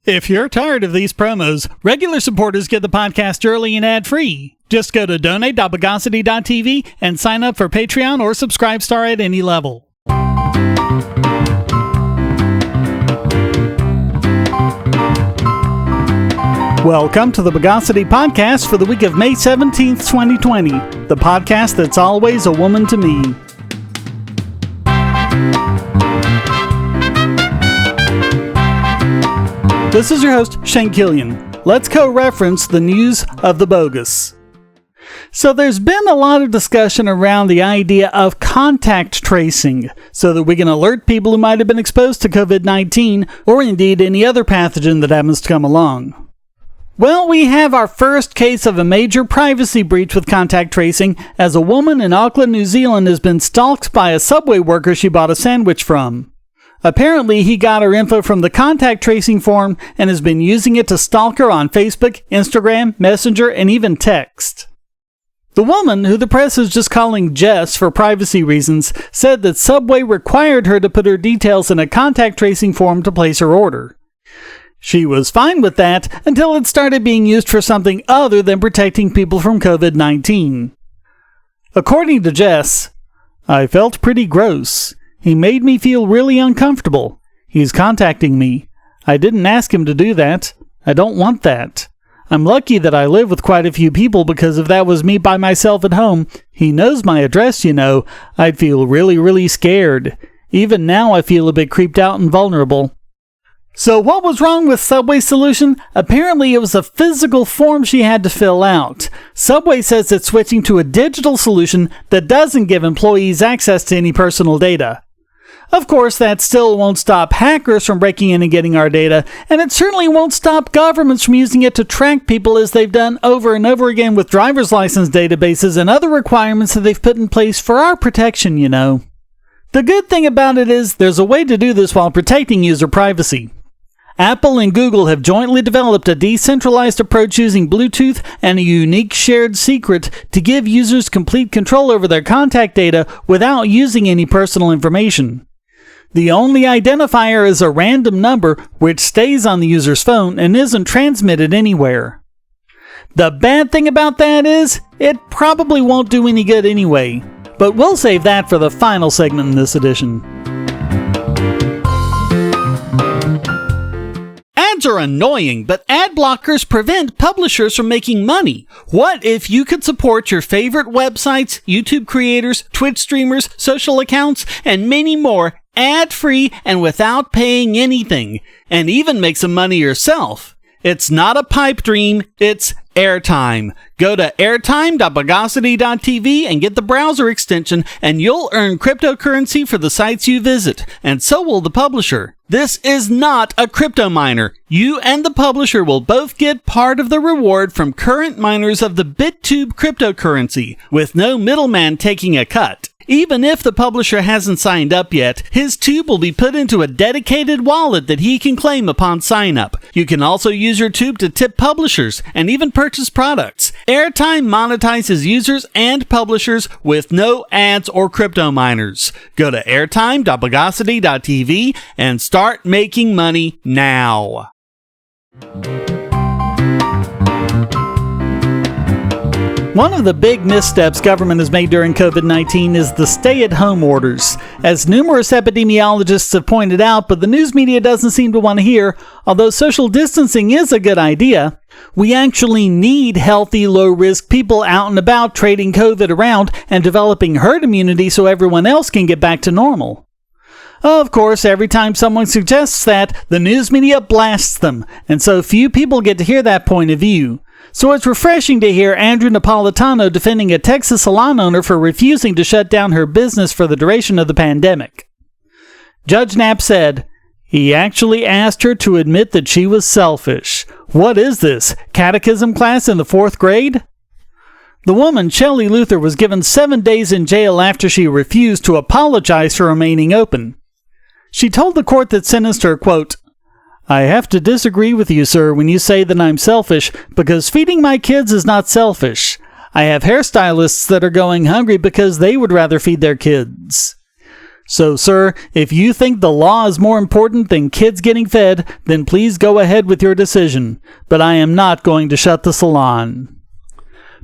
If you're tired of these promos, regular supporters get the podcast early and ad-free. Just go to donate.bogosity.tv and sign up for Patreon or Subscribe Star at any level. Welcome to the Bogosity Podcast for the week of May 17th, 2020. The podcast that's always a woman to me. This is your host, Shane Killian. Let's co-reference the news of the bogus. So there's been a lot of discussion around the idea of contact tracing so that we can alert people who might have been exposed to COVID-19 or indeed any other pathogen that happens to come along. Well, we have our first case of a major privacy breach with contact tracing as a woman in Auckland, New Zealand has been stalked by a Subway worker she bought a sandwich from. Apparently, he got her info from the contact tracing form and has been using it to stalk her on Facebook, Instagram, Messenger, and even text. The woman, who the press is just calling Jess for privacy reasons, said that Subway required her to put her details in a contact tracing form to place her order. She was fine with that until it started being used for something other than protecting people from COVID-19. According to Jess, "I felt pretty gross. He made me feel really uncomfortable. He's contacting me. I didn't ask him to do that. I don't want that. I'm lucky that I live with quite a few people because if that was me by myself at home, he knows my address, you know, I'd feel really scared. Even now I feel a bit creeped out and vulnerable." So what was wrong with Subway's solution? Apparently it was a physical form she had to fill out. Subway says it's switching to a digital solution that doesn't give employees access to any personal data. Of course, that still won't stop hackers from breaking in and getting our data, and it certainly won't stop governments from using it to track people as they've done over and over again with driver's license databases and other requirements that they've put in place for our protection, you know. The good thing about it is there's a way to do this while protecting user privacy. Apple and Google have jointly developed a decentralized approach using Bluetooth and a unique shared secret to give users complete control over their contact data without using any personal information. The only identifier is a random number which stays on the user's phone and isn't transmitted anywhere. The bad thing about that is, it probably won't do any good anyway, but we'll save that for the final segment in this edition. Ads are annoying, but ad blockers prevent publishers from making money. What if you could support your favorite websites, YouTube creators, Twitch streamers, social accounts, and many more ad-free and without paying anything, and even make some money yourself? It's not a pipe dream, it's airtime. Go to airtime.bogosity.tv and get the browser extension, and you'll earn cryptocurrency for the sites you visit, and so will the publisher. This is not a crypto miner. You and the publisher will both get part of the reward from current miners of the BitTube cryptocurrency, with no middleman taking a cut. Even if the publisher hasn't signed up yet, his tube will be put into a dedicated wallet that he can claim upon sign up. You can also use your tube to tip publishers and even purchase products. Airtime monetizes users and publishers with no ads or crypto miners. Go to airtime.bogosity.tv and start making money now. One of the big missteps government has made during COVID-19 is the stay-at-home orders. As numerous epidemiologists have pointed out, but the news media doesn't seem to want to hear, although social distancing is a good idea, we actually need healthy, low-risk people out and about trading COVID around and developing herd immunity so everyone else can get back to normal. Of course, every time someone suggests that, the news media blasts them, and so few people get to hear that point of view. So it's refreshing to hear Andrew Napolitano defending a Texas salon owner for refusing to shut down her business for the duration of the pandemic. Judge Knapp said, "He actually asked her to admit that she was selfish. What is this, catechism class in the 4th grade?" The woman, Shelley Luther, was given 7 days in jail after she refused to apologize for remaining open. She told the court that sentenced her, quote, "I have to disagree with you, sir, when you say that I'm selfish, because feeding my kids is not selfish. I have hairstylists that are going hungry because they would rather feed their kids." So, sir, if you think the law is more important than kids getting fed, then please go ahead with your decision. But I am not going to shut the salon.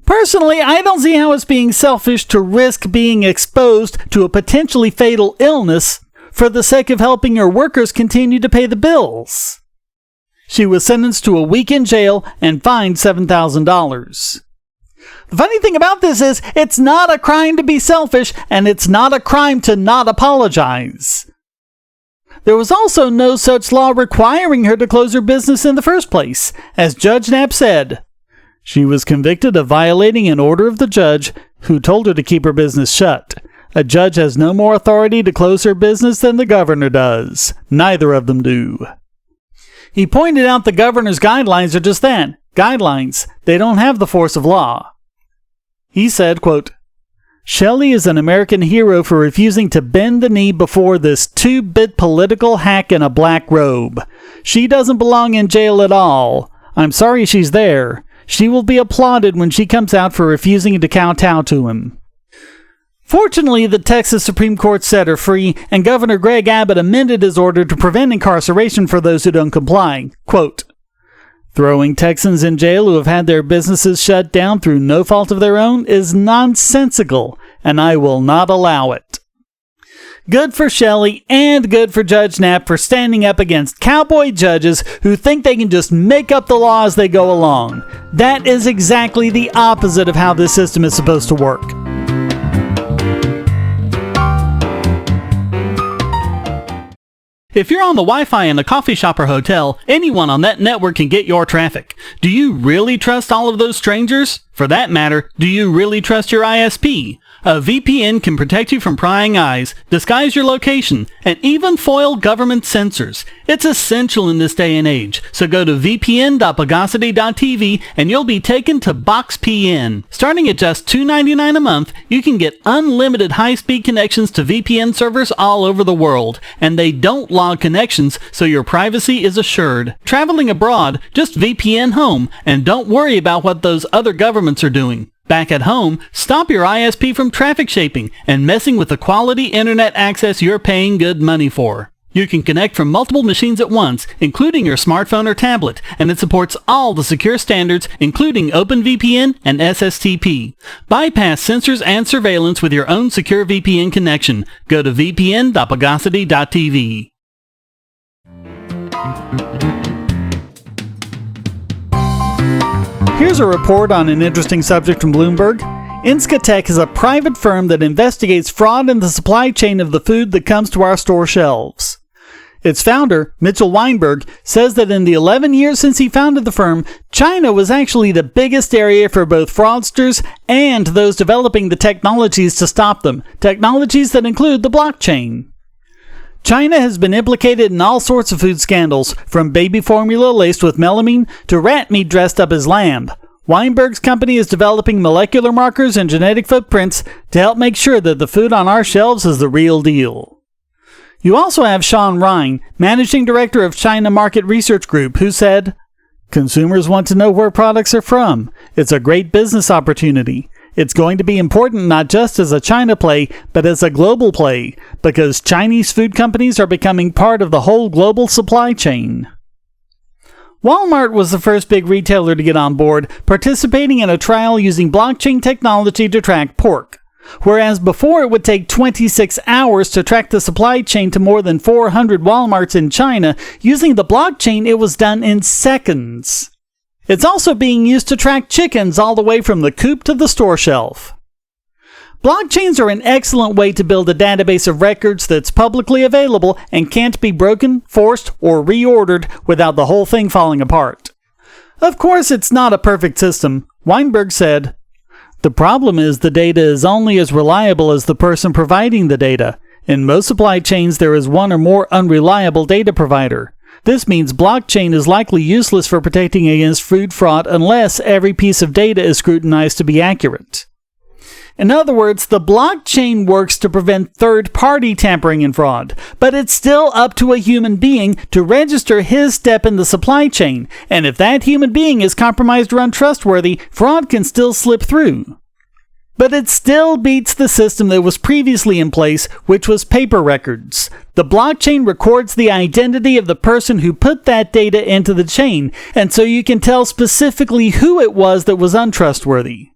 Personally, I don't see how it's being selfish to risk being exposed to a potentially fatal illness for the sake of helping your workers continue to pay the bills. She was sentenced to a week in jail and fined $7,000. The funny thing about this is, it's not a crime to be selfish, and it's not a crime to not apologize. There was also no such law requiring her to close her business in the first place. As Judge Knapp said, she was convicted of violating an order of the judge who told her to keep her business shut. A judge has no more authority to close her business than the governor does. Neither of them do. He pointed out the governor's guidelines are just that, guidelines. They don't have the force of law. He said, quote, Shelley is an American hero for refusing to bend the knee before this 2-bit political hack in a black robe. She doesn't belong in jail at all. I'm sorry she's there. She will be applauded when she comes out for refusing to kowtow to him. Fortunately, the Texas Supreme Court set her free, and Governor Greg Abbott amended his order to prevent incarceration for those who don't comply. Quote, throwing Texans in jail who have had their businesses shut down through no fault of their own is nonsensical, and I will not allow it. Good for Shelley and good for Judge Knapp for standing up against cowboy judges who think they can just make up the law as they go along. That is exactly the opposite of how this system is supposed to work. If you're on the Wi-Fi in a coffee shop or hotel, anyone on that network can get your traffic. Do you really trust all of those strangers? For that matter, do you really trust your ISP? A VPN can protect you from prying eyes, disguise your location, and even foil government censors. It's essential in this day and age, so go to vpn.bogosity.tv and you'll be taken to BoxPN. Starting at just $2.99 a month, you can get unlimited high-speed connections to VPN servers all over the world, and they don't log connections, so your privacy is assured. Traveling abroad, just VPN home, and don't worry about what those other governments are doing. Back at home, stop your ISP from traffic shaping and messing with the quality internet access you're paying good money for. You can connect from multiple machines at once, including your smartphone or tablet, and it supports all the secure standards, including OpenVPN and SSTP. Bypass censors and surveillance with your own secure VPN connection. Go to vpn.bogosity.tv. Here's a report on an interesting subject from Bloomberg. Inscatech is a private firm that investigates fraud in the supply chain of the food that comes to our store shelves. Its founder, Mitchell Weinberg, says that in the 11 years since he founded the firm, China was actually the biggest area for both fraudsters and those developing the technologies to stop them, technologies that include the blockchain. China has been implicated in all sorts of food scandals, from baby formula laced with melamine to rat meat dressed up as lamb. Weinberg's company is developing molecular markers and genetic footprints to help make sure that the food on our shelves is the real deal. You also have Sean Ryan, managing director of China Market Research Group, who said, "Consumers want to know where products are from. It's a great business opportunity. It's going to be important not just as a China play, but as a global play, because Chinese food companies are becoming part of the whole global supply chain." Walmart was the first big retailer to get on board, participating in a trial using blockchain technology to track pork. Whereas before it would take 26 hours to track the supply chain to more than 400 Walmarts in China, using the blockchain it was done in seconds. It's also being used to track chickens all the way from the coop to the store shelf. Blockchains are an excellent way to build a database of records that's publicly available and can't be broken, forced, or reordered without the whole thing falling apart. Of course, it's not a perfect system. Weinberg said, "The problem is the data is only as reliable as the person providing the data. In most supply chains, there is one or more unreliable data provider. This means blockchain is likely useless for protecting against food fraud unless every piece of data is scrutinized to be accurate." In other words, the blockchain works to prevent third-party tampering and fraud, but it's still up to a human being to register his step in the supply chain, and if that human being is compromised or untrustworthy, fraud can still slip through. But it still beats the system that was previously in place, which was paper records. The blockchain records the identity of the person who put that data into the chain, and so you can tell specifically who it was that was untrustworthy.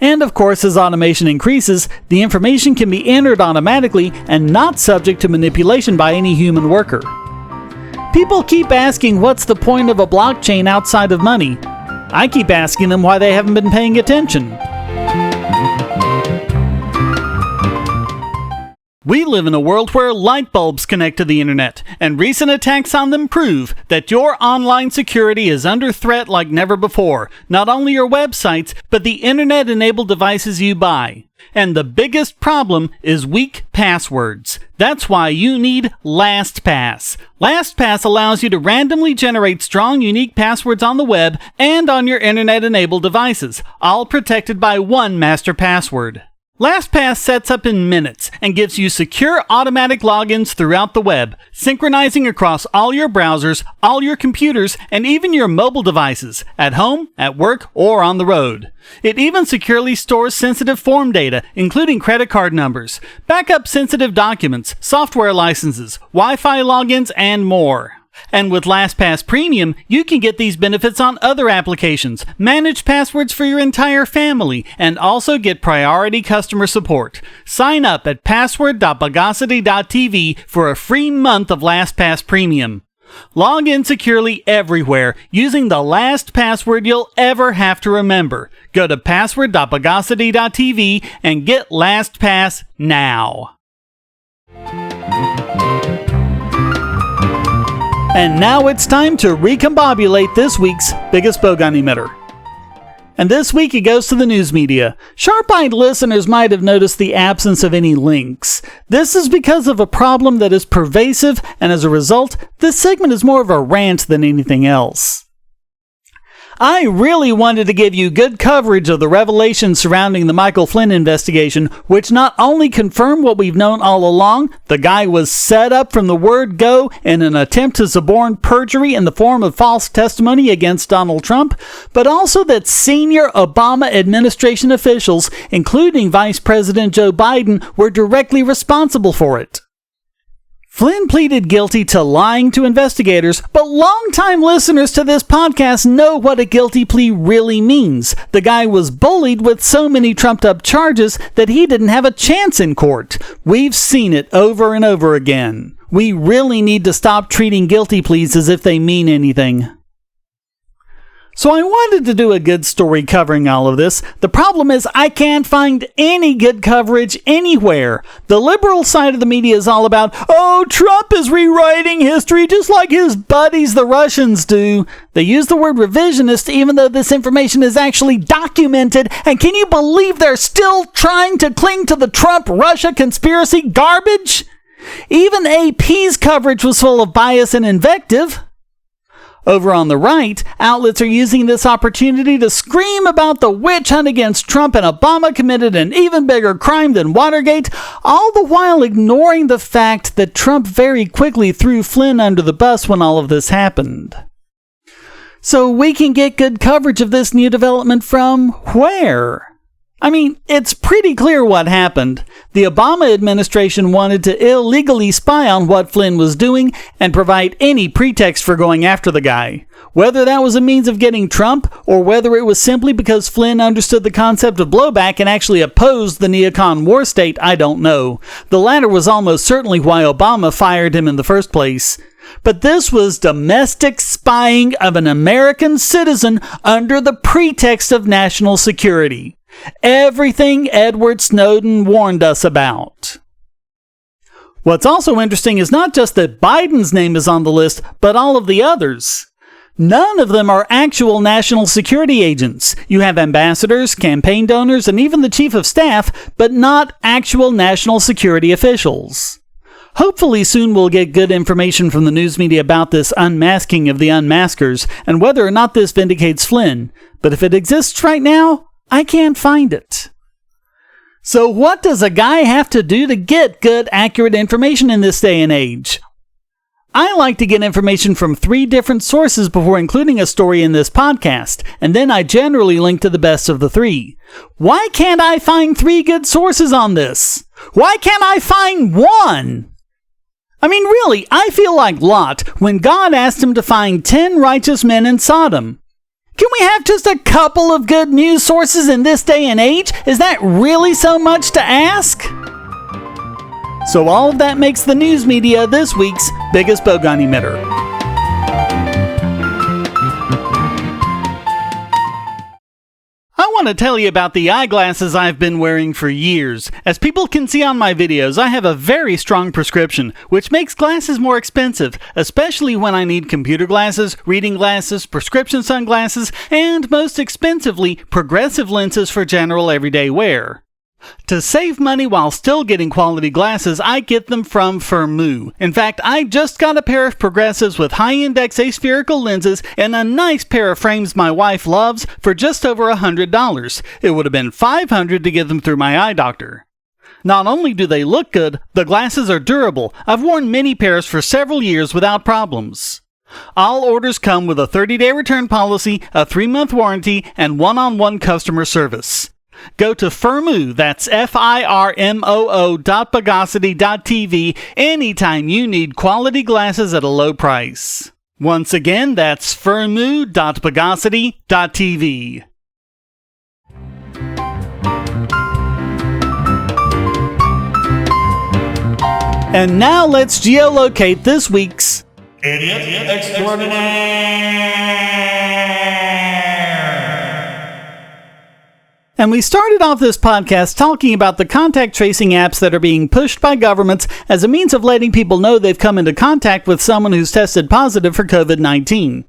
And of course, as automation increases, the information can be entered automatically and not subject to manipulation by any human worker. People keep asking what's the point of a blockchain outside of money. I keep asking them why they haven't been paying attention. We live in a world where light bulbs connect to the internet, and recent attacks on them prove that your online security is under threat like never before. Not only your websites, but the internet-enabled devices you buy. And the biggest problem is weak passwords. That's why you need LastPass. LastPass allows you to randomly generate strong, unique passwords on the web and on your internet-enabled devices, all protected by one master password. LastPass sets up in minutes and gives you secure automatic logins throughout the web, synchronizing across all your browsers, all your computers, and even your mobile devices, at home, at work, or on the road. It even securely stores sensitive form data, including credit card numbers, backup sensitive documents, software licenses, Wi-Fi logins, and more. And with LastPass Premium, you can get these benefits on other applications, manage passwords for your entire family, and also get priority customer support. Sign up at password.bogosity.tv for a free month of LastPass Premium. Log in securely everywhere using the last password you'll ever have to remember. Go to password.bogosity.tv and get LastPass now. And now it's time to recombobulate this week's biggest Bogon emitter. And this week it goes to the news media. Sharp-eyed listeners might have noticed the absence of any links. This is because of a problem that is pervasive, and as a result, this segment is more of a rant than anything else. I really wanted to give you good coverage of the revelations surrounding the Michael Flynn investigation, which not only confirm what we've known all along, the guy was set up from the word go in an attempt to suborn perjury in the form of false testimony against Donald Trump, but also that senior Obama administration officials, including Vice President Joe Biden, were directly responsible for it. Flynn pleaded guilty to lying to investigators, but longtime listeners to this podcast know what a guilty plea really means. The guy was bullied with so many trumped-up charges that he didn't have a chance in court. We've seen it over and over again. We really need to stop treating guilty pleas as if they mean anything. So I wanted to do a good story covering all of this. The problem is I can't find any good coverage anywhere. The liberal side of the media is all about, oh, Trump is rewriting history just like his buddies the Russians do. They use the word revisionist even though this information is actually documented. And can you believe they're still trying to cling to the Trump-Russia conspiracy garbage? Even AP's coverage was full of bias and invective. Over on the right, outlets are using this opportunity to scream about the witch hunt against Trump and Obama committed an even bigger crime than Watergate, all the while ignoring the fact that Trump very quickly threw Flynn under the bus when all of this happened. So we can get good coverage of this new development from where? I mean, it's pretty clear what happened. The Obama administration wanted to illegally spy on what Flynn was doing and provide any pretext for going after the guy. Whether that was a means of getting Trump, or whether it was simply because Flynn understood the concept of blowback and actually opposed the neocon war state, I don't know. The latter was almost certainly why Obama fired him in the first place. But this was domestic spying of an American citizen under the pretext of national security. Everything Edward Snowden warned us about. What's also interesting is not just that Biden's name is on the list, but all of the others. None of them are actual national security agents. You have ambassadors, campaign donors, and even the chief of staff, but not actual national security officials. Hopefully soon we'll get good information from the news media about this unmasking of the unmaskers and whether or not this vindicates Flynn. But if it exists right now, I can't find it. So what does a guy have to do to get good, accurate information in this day and age? I like to get information from 3 different sources before including a story in this podcast, and then I generally link to the best of the 3. Why can't I find 3 good sources on this? Why can't I find 1? I mean, really, I feel like Lot when God asked him to find 10 righteous men in Sodom. Can we have just a couple of good news sources in this day and age? Is that really so much to ask? So all of that makes the news media this week's biggest Bogon emitter. I want to tell you about the eyeglasses I've been wearing for years. As people can see on my videos, I have a very strong prescription, which makes glasses more expensive, especially when I need computer glasses, reading glasses, prescription sunglasses, and most expensively, progressive lenses for general everyday wear. To save money while still getting quality glasses, I get them from Firmoo. In fact, I just got a pair of progressives with high-index aspherical lenses and a nice pair of frames my wife loves for just over $100. It would have been $500 to get them through my eye doctor. Not only do they look good, the glasses are durable. I've worn many pairs for several years without problems. All orders come with a 30-day return policy, a 3-month warranty, and one-on-one customer service. Go to Firmoo, that's FIRMOO.Bogosity.tv anytime you need quality glasses at a low price. Once again, that's Firmoo.Bogosity.tv. And now let's geolocate this week's Idiot Extraordinaire. And we started off this podcast talking about the contact tracing apps that are being pushed by governments as a means of letting people know they've come into contact with someone who's tested positive for COVID-19.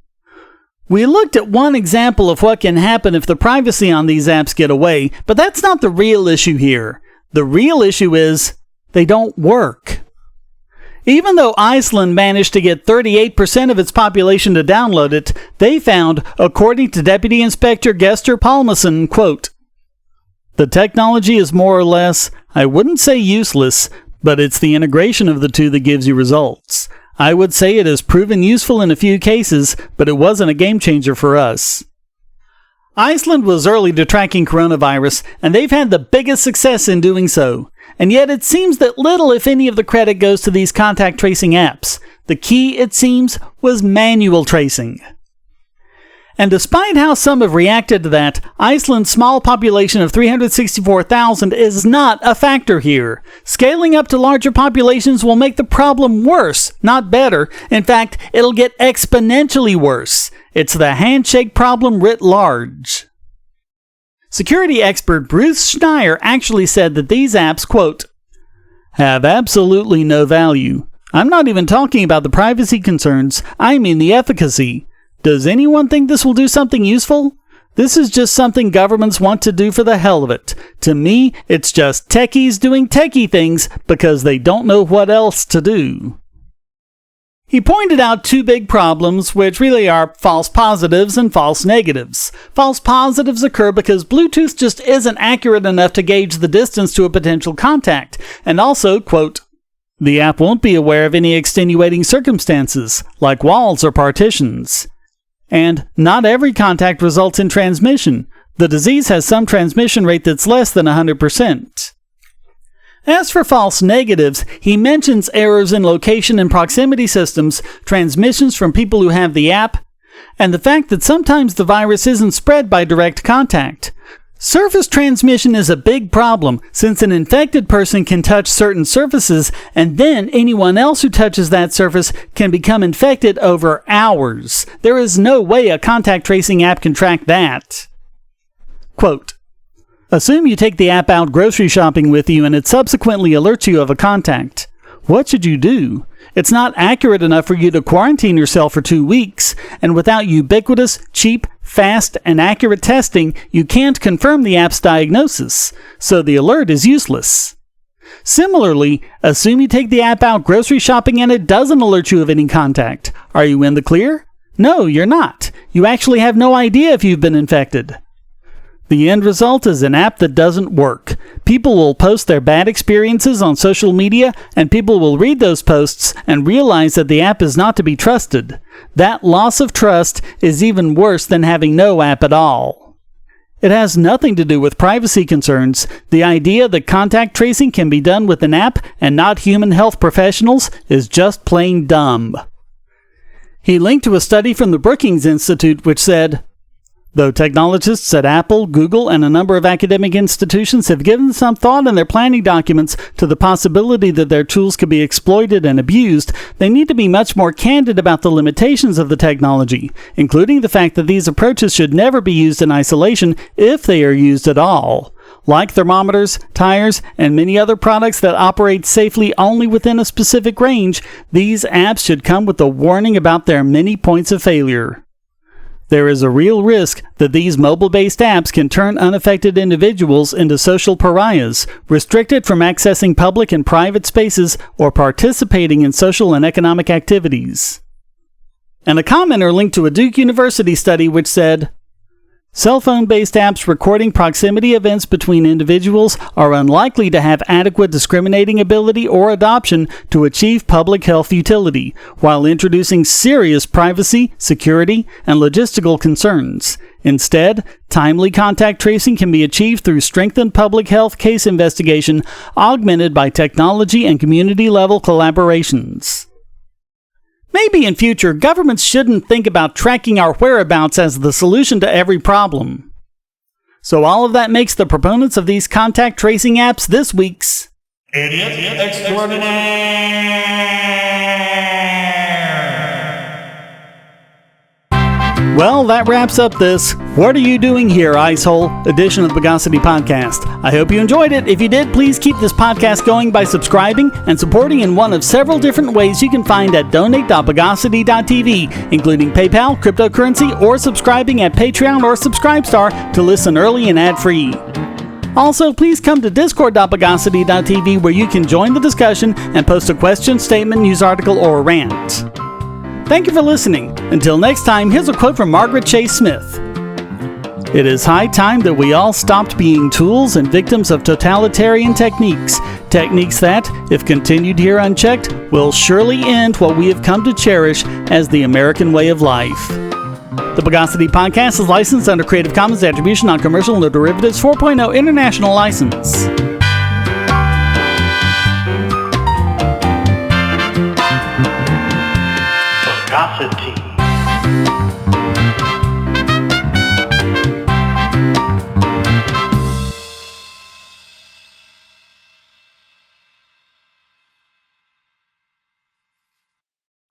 We looked at one example of what can happen if the privacy on these apps get away, but that's not the real issue here. The real issue is they don't work. Even though Iceland managed to get 38% of its population to download it, they found, according to Deputy Inspector Gester Palmason, quote, "The technology is more or less, I wouldn't say useless, but it's the integration of the two that gives you results. I would say it has proven useful in a few cases, but it wasn't a game changer for us." Iceland was early to tracking coronavirus, and they've had the biggest success in doing so. And yet it seems that little, if any, of the credit goes to these contact tracing apps. The key, it seems, was manual tracing. And despite how some have reacted to that, Iceland's small population of 364,000 is not a factor here. Scaling up to larger populations will make the problem worse, not better. In fact, it'll get exponentially worse. It's the handshake problem writ large. Security expert Bruce Schneier actually said that these apps, quote, "have absolutely no value. I'm not even talking about the privacy concerns, I mean the efficacy. Does anyone think this will do something useful? This is just something governments want to do for the hell of it. To me, it's just techies doing techie things because they don't know what else to do." He pointed out 2 big problems, which really are false positives and false negatives. False positives occur because Bluetooth just isn't accurate enough to gauge the distance to a potential contact. And also, quote, "the app won't be aware of any extenuating circumstances, like walls or partitions. And not every contact results in transmission. The disease has some transmission rate that's less than 100%. As for false negatives, he mentions errors in location and proximity systems, transmissions from people who have the app, and the fact that sometimes the virus isn't spread by direct contact. Surface transmission is a big problem, since an infected person can touch certain surfaces, and then anyone else who touches that surface can become infected over hours. There is no way a contact tracing app can track that. Quote, "Assume you take the app out grocery shopping with you and it subsequently alerts you of a contact. What should you do? It's not accurate enough for you to quarantine yourself for 2 weeks, and without ubiquitous, cheap, fast, and accurate testing, you can't confirm the app's diagnosis, so the alert is useless. Similarly, assume you take the app out grocery shopping and it doesn't alert you of any contact. Are you in the clear? No, you're not. You actually have no idea if you've been infected. The end result is an app that doesn't work. People will post their bad experiences on social media, and people will read those posts and realize that the app is not to be trusted. That loss of trust is even worse than having no app at all. It has nothing to do with privacy concerns. The idea that contact tracing can be done with an app and not human health professionals is just plain dumb. He linked to a study from the Brookings Institute which said, though technologists at Apple, Google, and a number of academic institutions have given some thought in their planning documents to the possibility that their tools could be exploited and abused, they need to be much more candid about the limitations of the technology, including the fact that these approaches should never be used in isolation if they are used at all. Like thermometers, tires, and many other products that operate safely only within a specific range, these apps should come with a warning about their many points of failure. There is a real risk that these mobile-based apps can turn unaffected individuals into social pariahs, restricted from accessing public and private spaces or participating in social and economic activities. And a commenter linked to a Duke University study which said, cell phone-based apps recording proximity events between individuals are unlikely to have adequate discriminating ability or adoption to achieve public health utility, while introducing serious privacy, security, and logistical concerns. Instead, timely contact tracing can be achieved through strengthened public health case investigation, augmented by technology and community-level collaborations. Maybe in future, governments shouldn't think about tracking our whereabouts as the solution to every problem. So all of that makes the proponents of these contact tracing apps this week's Idiot Extraordinaire! Well, that wraps up this What Are You Doing Here, Icehole edition of the Bogosity Podcast. I hope you enjoyed it. If you did, please keep this podcast going by subscribing and supporting in one of several different ways you can find at donate.bogosity.tv, including PayPal, cryptocurrency, or subscribing at Patreon or Subscribestar to listen early and ad-free. Also, please come to discord.bogosity.tv where you can join the discussion and post a question, statement, news article, or rant. Thank you for listening. Until next time, here's a quote from Margaret Chase Smith. It is high time that we all stopped being tools and victims of totalitarian techniques. Techniques that, if continued here unchecked, will surely end what we have come to cherish as the American way of life. The Bogosity Podcast is licensed under Creative Commons Attribution Non-Commercial No Derivatives 4.0 International License. Bogosity.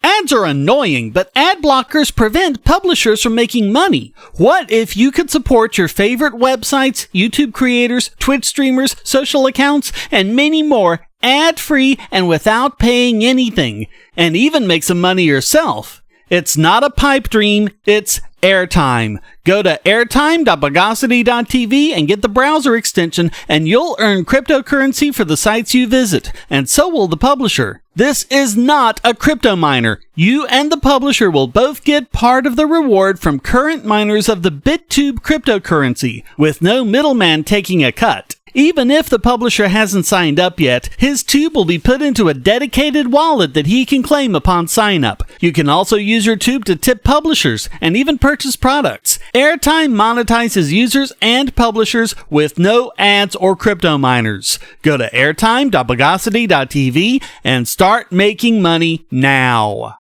Ads are annoying, but ad blockers prevent publishers from making money. What if you could support your favorite websites, YouTube creators, Twitch streamers, social accounts, and many more ad-free and without paying anything, and even make some money yourself? It's not a pipe dream, it's airtime. Go to airtime.bogosity.tv and get the browser extension, and you'll earn cryptocurrency for the sites you visit, and so will the publisher. This is not a crypto miner. You and the publisher will both get part of the reward from current miners of the BitTube cryptocurrency, with no middleman taking a cut. Even if the publisher hasn't signed up yet, his tube will be put into a dedicated wallet that he can claim upon sign up. You can also use your tube to tip publishers and even purchase products. Airtime monetizes users and publishers with no ads or crypto miners. Go to airtime.bogosity.tv and start making money now.